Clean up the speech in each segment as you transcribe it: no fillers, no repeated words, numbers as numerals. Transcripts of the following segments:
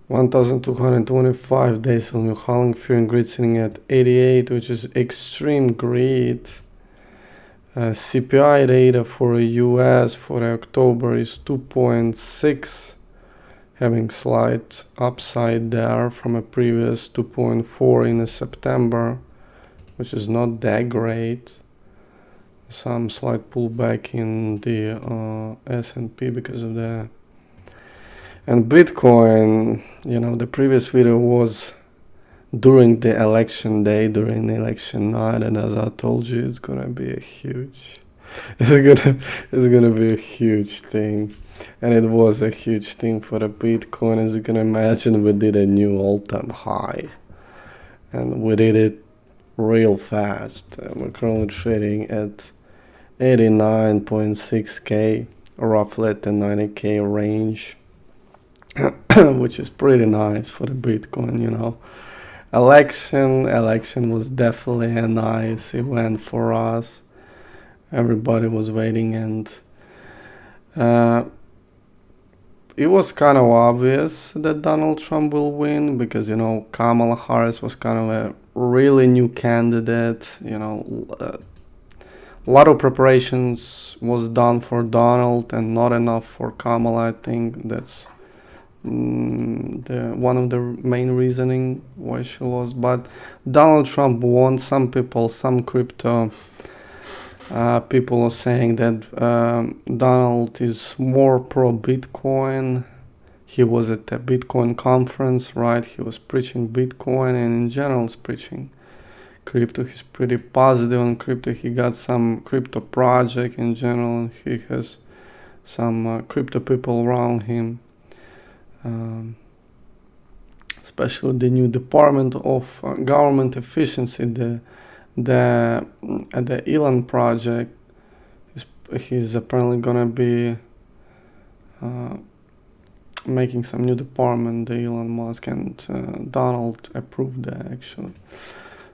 1,225 days on New Holland, fear and greed sitting at 88, which is extreme greed. CPI data for the US for October is 2.6, having slight upside there from a previous 2.4 in September, which is not that great. Some slight pullback in the S&P because of that. And Bitcoin, the previous video was during the election day, during the election night, and as I told you, it's gonna be a huge thing. And it was a huge thing for the Bitcoin. As you can imagine, we did a new all-time high, and we did it real fast. We're currently trading at 89.6k, roughly at the 90k range, which is pretty nice for the Bitcoin. Election was definitely a nice event for us. Everybody was waiting, and it was kind of obvious that Donald Trump will win because Kamala Harris was kind of a really new candidate. A lot of preparations was done for Donald and not enough for Kamala. I think that's one of the main reasoning why she lost. But Donald Trump won. Some crypto people are saying that Donald is more pro Bitcoin. He was at a Bitcoin conference, right? He was preaching Bitcoin, and in general is preaching crypto. He's pretty positive on crypto. He got some crypto project in general, and he has some crypto people around him. Especially the new Department of Government Efficiency, the Elon project. He's apparently gonna be making some new department. The Elon Musk and Donald approved that actually.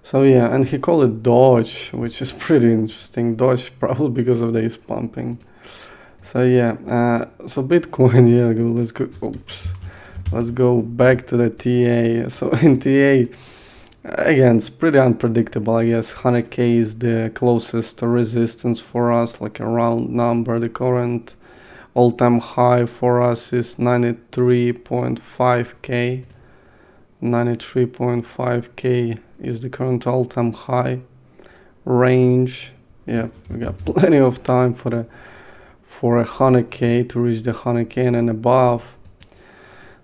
So yeah, and he called it Doge, which is pretty interesting. Doge probably because of this pumping. So yeah, so Bitcoin, yeah, let's go back to the TA. So in TA, again, it's pretty unpredictable. I guess 100k is the closest resistance for us, like a round number. The current all-time high for us is 93.5k. 93.5k is the current all-time high range. Yeah, we got plenty of time for a 100k to reach the 100k and above.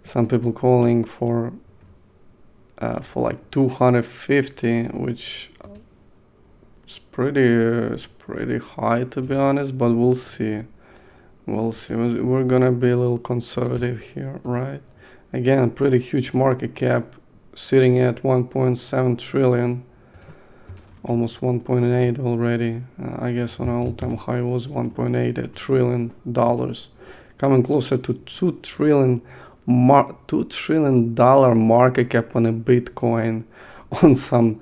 Some people calling for like 250, which is pretty high to be honest, but we'll see. We're gonna be a little conservative here, right? Again, pretty huge market cap, sitting at 1.7 trillion, almost 1.8 already. I guess on all-time high was 1.8 trillion dollars, coming closer to $2 trillion market cap on a Bitcoin, on some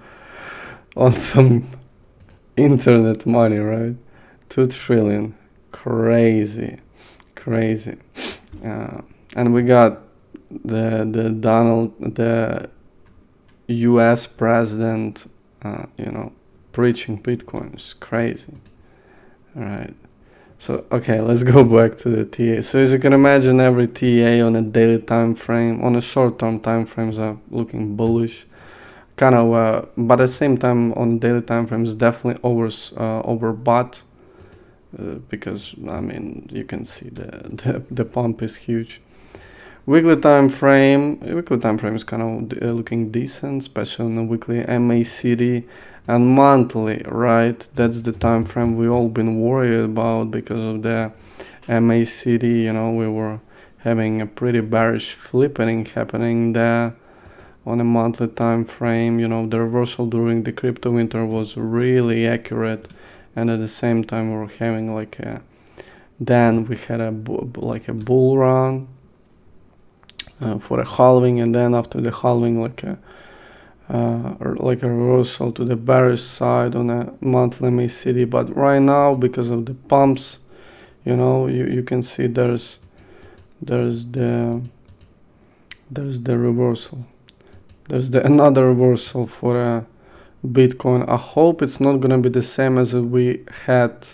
internet money, right? 2 trillion, crazy. And we got the US president, preaching Bitcoin. It's crazy. All right. So, okay, let's go back to the TA. So as you can imagine, every TA on a daily time frame, on a short-term time frames are looking bullish. Kind of, but at the same time, on daily time frames, definitely overbought. Because, I mean, you can see the pump is huge. Weekly time frame is kind of looking decent, especially on the weekly MACD, and monthly, right? That's the time frame we all been worried about because of the MACD. We were having a pretty bearish flipping happening there on a monthly time frame. The reversal during the crypto winter was really accurate, and at the same time we were having then we had a bull run for a halving, and then after the halving like a reversal to the bearish side on a monthly MACD. But right now, because of the pumps, you can see there's the there's the reversal. There's another reversal for Bitcoin. I hope it's not gonna be the same as we had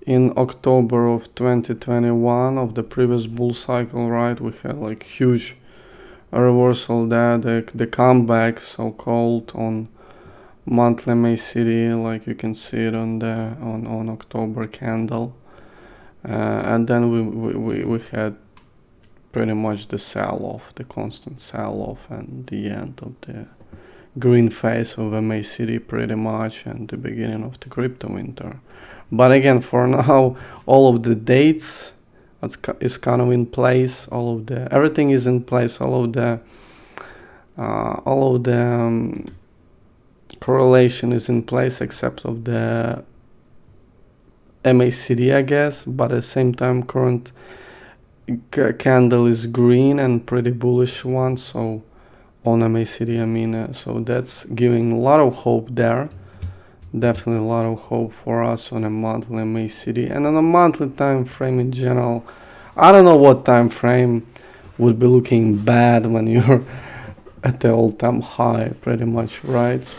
in October of 2021 of the previous bull cycle, right? We had like huge reversal there, the comeback, so-called, on monthly MACD, like you can see it on the on October candle, and then we had pretty much the sell-off, the constant sell-off, and the end of the green phase of MACD pretty much, and the beginning of the crypto winter. But again, for now, all of the dates is kind of in place. Everything is in place. All of the correlation is in place except of the MACD, I guess. But at the same time, current candle is green and pretty bullish one. So on MACD, I mean, so that's giving a lot of hope there. Definitely a lot of hope for us on a monthly MACD, and on a monthly time frame in general. I don't know what time frame would be looking bad when you're at the all-time high, pretty much, right? It's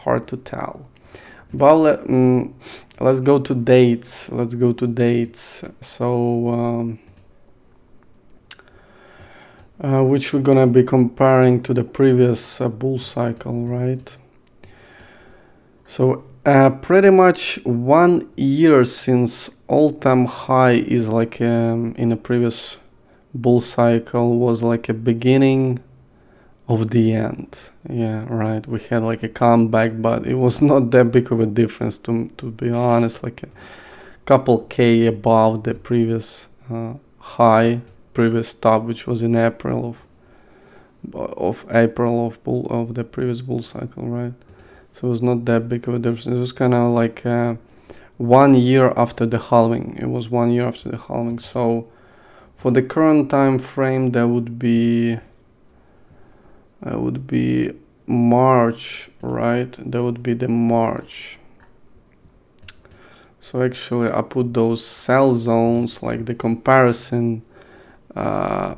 hard to tell. But let's go to dates. So which we're gonna be comparing to the previous bull cycle, right? So pretty much 1 year since all-time high is like in a previous bull cycle was like a beginning of the end. Yeah, right. We had like a comeback, but it was not that big of a difference, to be honest. Like a couple K above the previous high, previous top, which was in April of the previous bull cycle, right? So it was not that big of a difference. It was kind of like 1 year after the halving. It was 1 year after the halving. So for the current time frame, that would be March, right? That would be the March. So actually, I put those sell zones, like the comparison for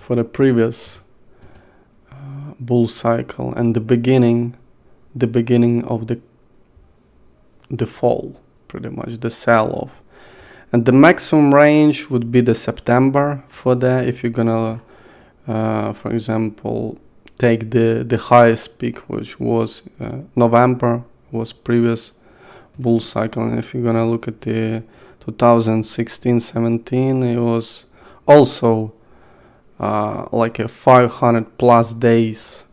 the previous bull cycle and the beginning of the fall, pretty much the sell-off. And the maximum range would be the September for that, if you're gonna for example take the highest peak, which was November, was previous bull cycle. And if you're gonna look at the 2016-17, it was also like a 500 plus days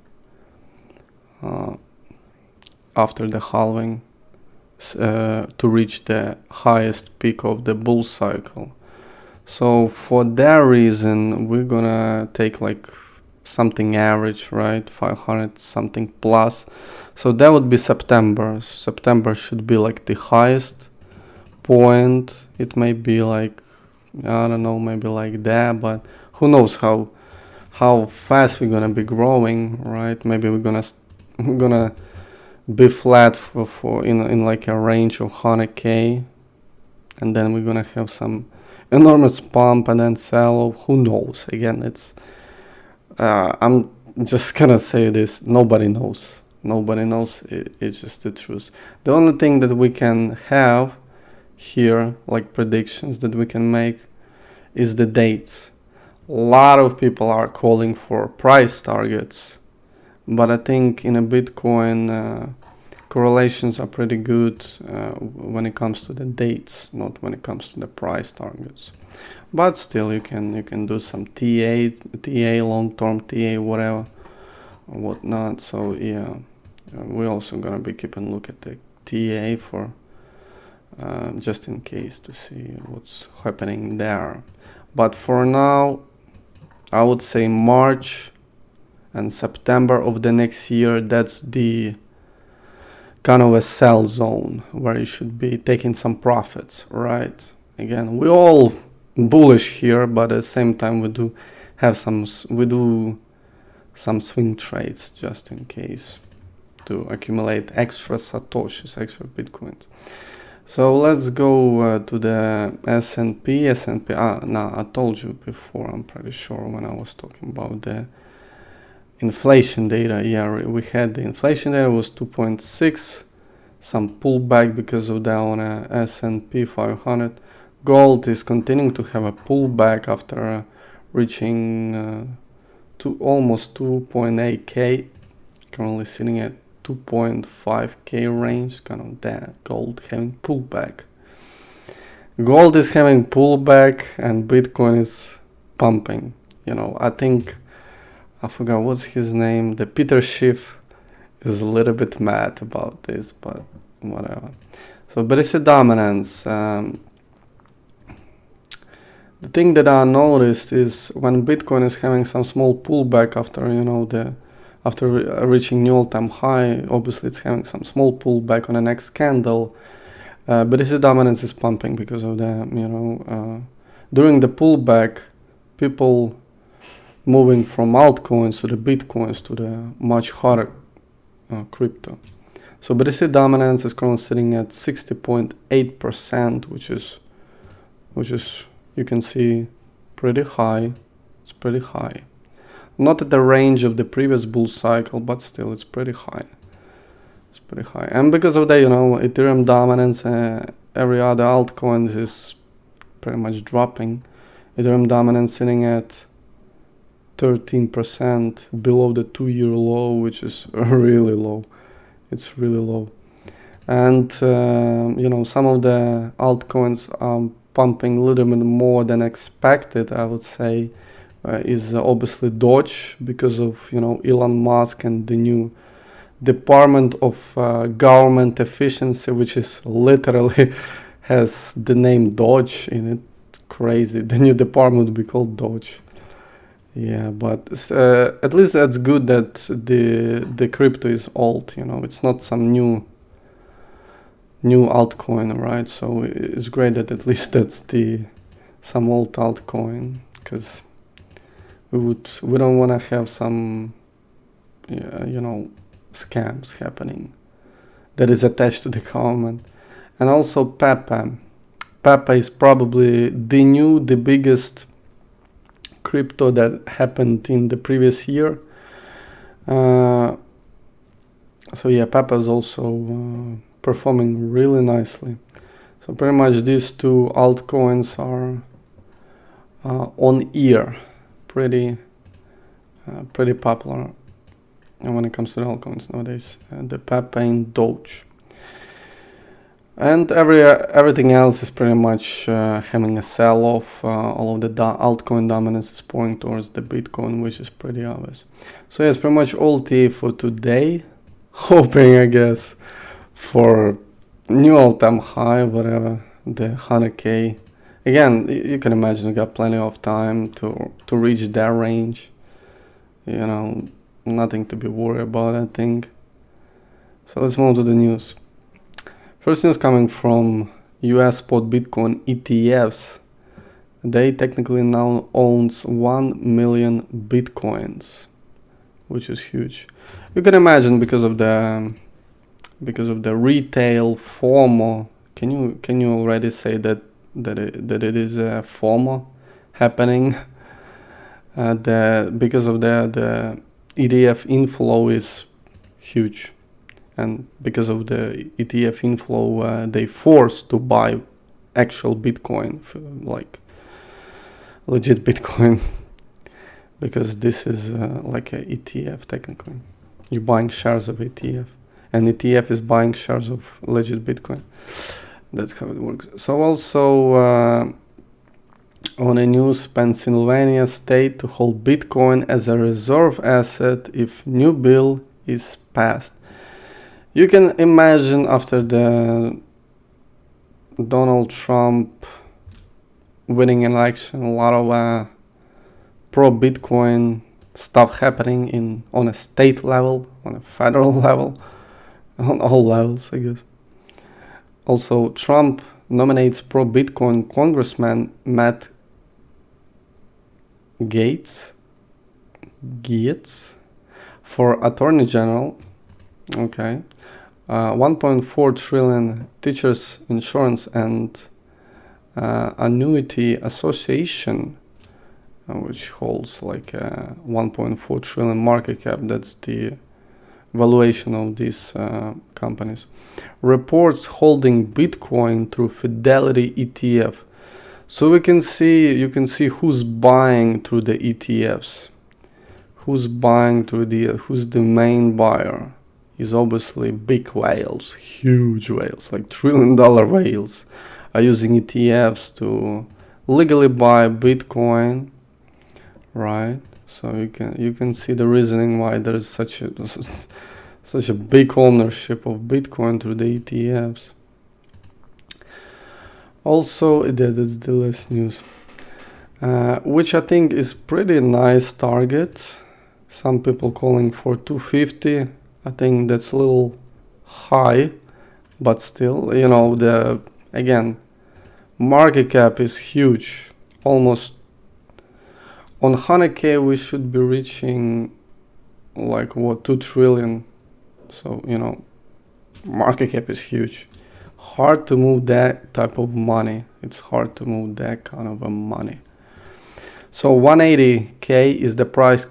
after the halving to reach the highest peak of the bull cycle. So for that reason, we're gonna take like something average, right? 500 something plus. So that would be September. September should be like the highest point. It may be like, I don't know, maybe like that, but who knows how fast we're gonna be growing, right? Maybe we're gonna be flat for in like a range of 100K, and then we're gonna have some enormous pump and then sell. Who knows? Again, it's I'm just gonna say this: nobody knows. It's just the truth. The only thing that we can have here, like predictions that we can make, is the dates. A lot of people are calling for price targets, but I think in a Bitcoin correlations are pretty good when it comes to the dates, not when it comes to the price targets. But still, you can do some TA, long-term TA, whatever, or whatnot. So yeah, we're also gonna be keeping a look at the TA for just in case, to see what's happening there. But for now, I would say March and September of the next year, that's the kind of a sell zone where you should be taking some profits, right? Again, we're all bullish here, but at the same time we do some swing trades just in case to accumulate extra satoshis, extra bitcoins. So let's go to the S&P. No, I told you before, I'm pretty sure, when I was talking about the inflation data. Yeah, we had the inflation data was 2.6, some pullback because of that on a S&P 500. Gold is continuing to have a pullback after reaching to almost 2.8k, currently sitting at 2.5k range, kind of that. Gold having pullback. Gold is having pullback and Bitcoin is pumping. You know, I think, I forgot what's his name, the Peter Schiff is a little bit mad about this, but whatever. So BTC dominance. The thing that I noticed is when Bitcoin is having some small pullback after, you know, after reaching new all-time high, obviously it's having some small pullback on the next candle. BTC dominance is pumping because of that, you know. During the pullback, people moving from altcoins to the Bitcoins to the much harder crypto. So BTC dominance is currently sitting at 60.8%, which is you can see pretty high. It's pretty high. Not at the range of the previous bull cycle, but still it's pretty high. It's pretty high. And because of that, you know, Ethereum dominance, every other altcoin is pretty much dropping. Ethereum dominance sitting at 13%, below the 2-year low, which is really low. It's really low. And you know, some of the altcoins are pumping a little bit more than expected, I would say. Is obviously Doge, because of, you know, Elon Musk and the new Department of Government Efficiency, which is literally has the name Doge in it. Crazy. The new department would be called Doge. Yeah, but at least that's good that the crypto is old, you know. It's not some new altcoin, right? So it's great that at least that's some old altcoin, because we don't want to have some you know, scams happening that is attached to the government. And also Pepe is probably the biggest crypto that happened in the previous year. So yeah, Pepe is also performing really nicely. So pretty much these two altcoins are on ear, pretty popular when it comes to the altcoins nowadays. The Pepe and Doge. And everything else is pretty much having a sell-off. All of the altcoin dominance is pointing towards the Bitcoin, which is pretty obvious. So yeah, it's pretty much all tea for today. Hoping, I guess, for new all-time high, whatever, the 100k. Again, you can imagine we got plenty of time to reach that range. You know, nothing to be worried about, I think. So let's move to the news. First news coming from US spot Bitcoin ETFs. They technically now owns 1 million Bitcoins, which is huge. You can imagine because of the retail FOMO. Can you already say that it is a FOMO happening? Because of the ETF inflow is huge. And because of the ETF inflow, they forced to buy actual Bitcoin, like legit Bitcoin, because this is like a ETF technically. You're buying shares of ETF, and ETF is buying shares of legit Bitcoin. That's how it works. So also on a news, Pennsylvania state to hold Bitcoin as a reserve asset if new bill is passed. You can imagine after the Donald Trump winning election, a lot of pro-Bitcoin stuff happening on a state level, on a federal level, on all levels, I guess. Also, Trump nominates pro-Bitcoin Congressman Matt Gaetz for Attorney General. Okay. 1.4 trillion Teachers Insurance and Annuity Association, which holds like 1.4 trillion market cap. That's the valuation of these companies. Reports holding Bitcoin through Fidelity ETF. So you can see who's buying through the ETFs. Who's the main buyer is obviously big whales, huge whales, like $1 trillion whales are using ETFs to legally buy Bitcoin, right? So you can see the reasoning why there is such a big ownership of Bitcoin through the ETFs. Also, that's the last news, which I think is pretty nice target. Some people calling for 250. I think that's a little high, but still, again, market cap is huge. Almost on 100K, we should be reaching like 2 trillion. So, market cap is huge. Hard to move that type of money. It's hard to move that kind of a money. So 180K is the price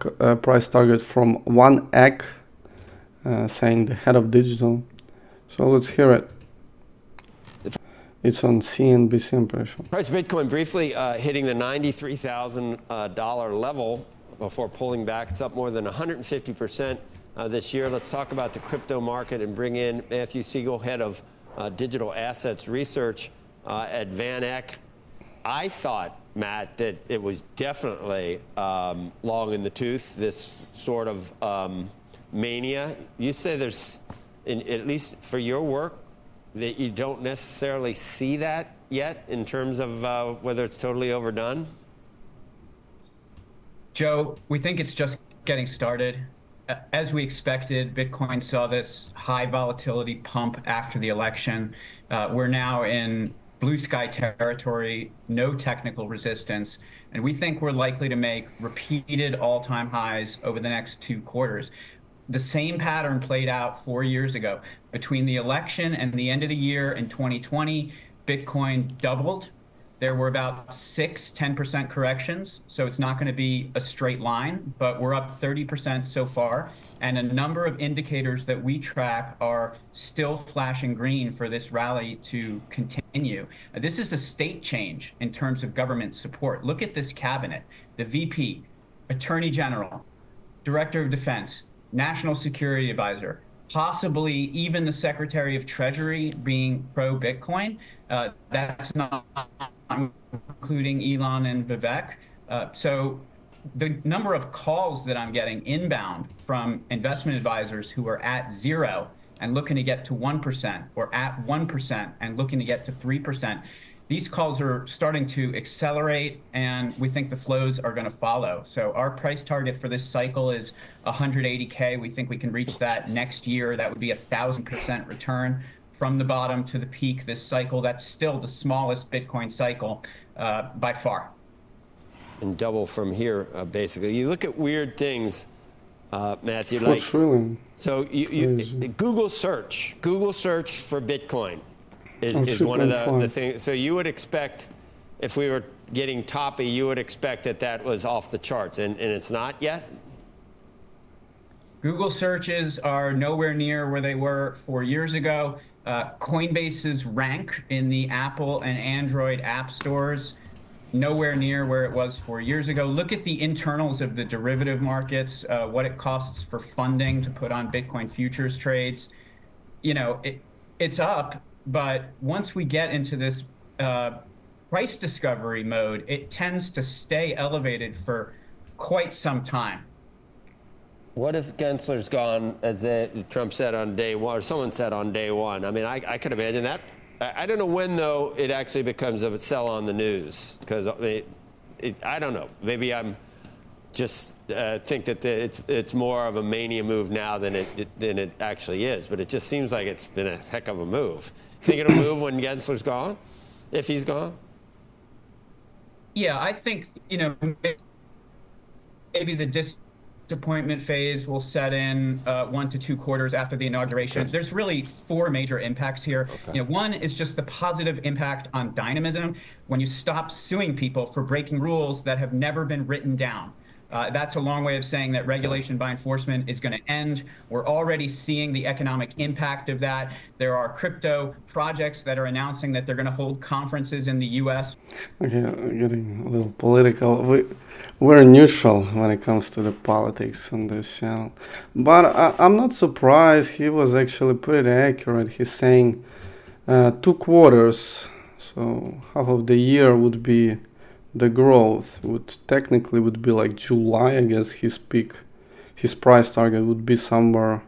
target from 1Ek, saying the head of digital. So let's hear it. It's on CNBC, I'm pretty sure. Price of Bitcoin briefly hitting the $93,000 level before pulling back. It's up more than 150% this year. Let's talk about the crypto market and bring in Matthew Siegel, head of digital assets research at VanEck. I thought, Matt, that it was definitely long in the tooth, this sort of mania. You say there's, at least for your work, that you don't necessarily see that yet in terms of whether it's totally overdone? Joe, we think it's just getting started. As we expected, Bitcoin saw this high volatility pump after the election. We're now in blue sky territory, no technical resistance, and we think we're likely to make repeated all-time highs over the next 2 quarters. The same pattern played out 4 years ago. Between the election and the end of the year in 2020, Bitcoin doubled. There were about 10% corrections, so it's not going to be a straight line, but we're up 30% so far, and a number of indicators that we track are still flashing green for this rally to continue. This is a state change in terms of government support. Look at this cabinet, the VP, Attorney General, Director of Defense, National Security Advisor, possibly even the Secretary of Treasury being pro-Bitcoin. That's not including Elon and Vivek. So the number of calls that I'm getting inbound from investment advisors who are at 0 and looking to get to 1%, or at 1% and looking to get to 3%, these calls are starting to accelerate, and we think the flows are going to follow. So our price target for this cycle is 180K. We think we can reach that next year. That would be 1,000% return from the bottom to the peak this cycle. That's still the smallest Bitcoin cycle by far. And double from here, basically. You look at weird things, Matthew. $4 trillion. So Google search for Bitcoin is one of the things. So you would expect, if we were getting toppy, you would expect that was off the charts, and it's not yet? Google searches are nowhere near where they were 4 years ago. Coinbase's rank in the Apple and Android app stores, nowhere near where it was 4 years ago. Look at the internals of the derivative markets, what it costs for funding to put on Bitcoin futures trades. It's up, but once we get into this price discovery mode, it tends to stay elevated for quite some time. What if Gensler's gone, as Trump said on day one, or someone said on day one? I mean, I could imagine that. I don't know when, though, it actually becomes a sell on the news, because I don't know. Maybe I'm just think that it's more of a mania move now than it actually is. But it just seems like it's been a heck of a move. Think it'll move when Gensler's gone, if he's gone? Yeah, I think maybe the disappointment phase will set in 1 to 2 quarters after the inauguration. Okay. There's really four major impacts here. Okay. You know, one is just the positive impact on dynamism when you stop suing people for breaking rules that have never been written down. That's a long way of saying that regulation by enforcement is going to end. We're already seeing the economic impact of that. There are crypto projects that are announcing that they're going to hold conferences in the US. Okay, getting a little political. We're neutral when it comes to the politics on this channel. But I'm not surprised. He was actually pretty accurate. He's saying 2 quarters, so half of the year would be the growth. Would technically would be like July, I guess. His price target would be somewhere.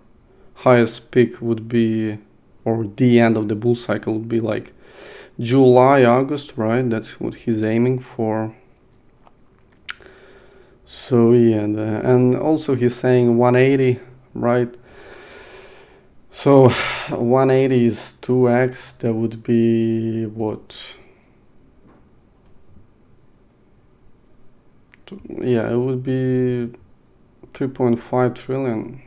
Highest peak would be, or the end of the bull cycle would be like July, August, right? That's what he's aiming for. So yeah, and also he's saying 180, right? So 180 is 2x. That would be what? Yeah, it would be 3.5 trillion.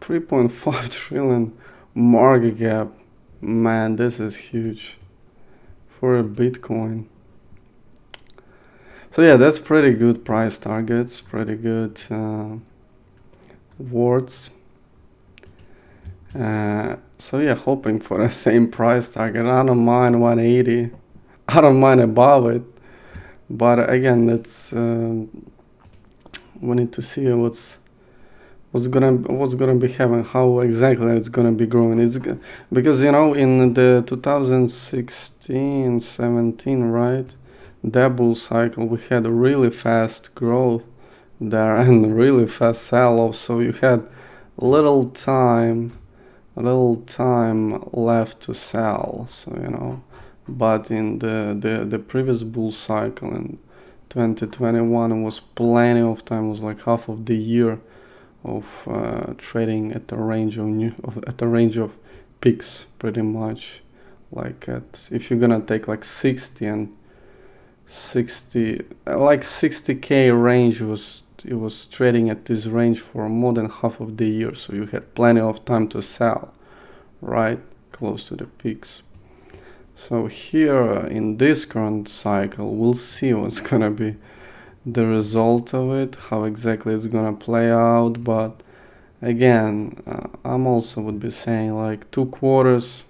3.5 trillion market cap. Man, this is huge for a Bitcoin. So yeah, that's pretty good price targets, pretty good words. So yeah, hoping for the same price target. I don't mind 180. I don't mind above it. But again, that's we need to see what's gonna be happening, how exactly it's gonna be growing. Because you know, in the 2016-17, right, that bull cycle, we had a really fast growth there and really fast sell-off. So you had little time left to sell. So you know, but in the previous bull cycle in 2021, it was plenty of time. It was like half of the year of trading at the range of peaks, pretty much. Like if you're gonna take like 60 like 60k range, it was trading at this range for more than half of the year. So you had plenty of time to sell, right, close to the peaks. So here in this current cycle, we'll see what's gonna be the result of it, how exactly it's gonna play out. But again, I'm also would be saying like 2 quarters.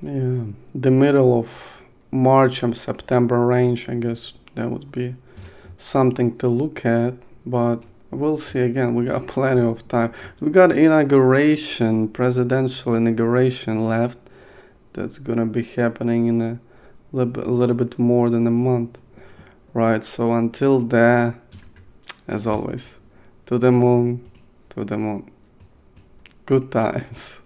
Yeah, the middle of March and September range, I guess that would be something to look at. But we'll see. Again, we got plenty of time. We got presidential inauguration left. That's gonna be happening in a little bit more than a month, right? So until there, as always, to the moon, good times.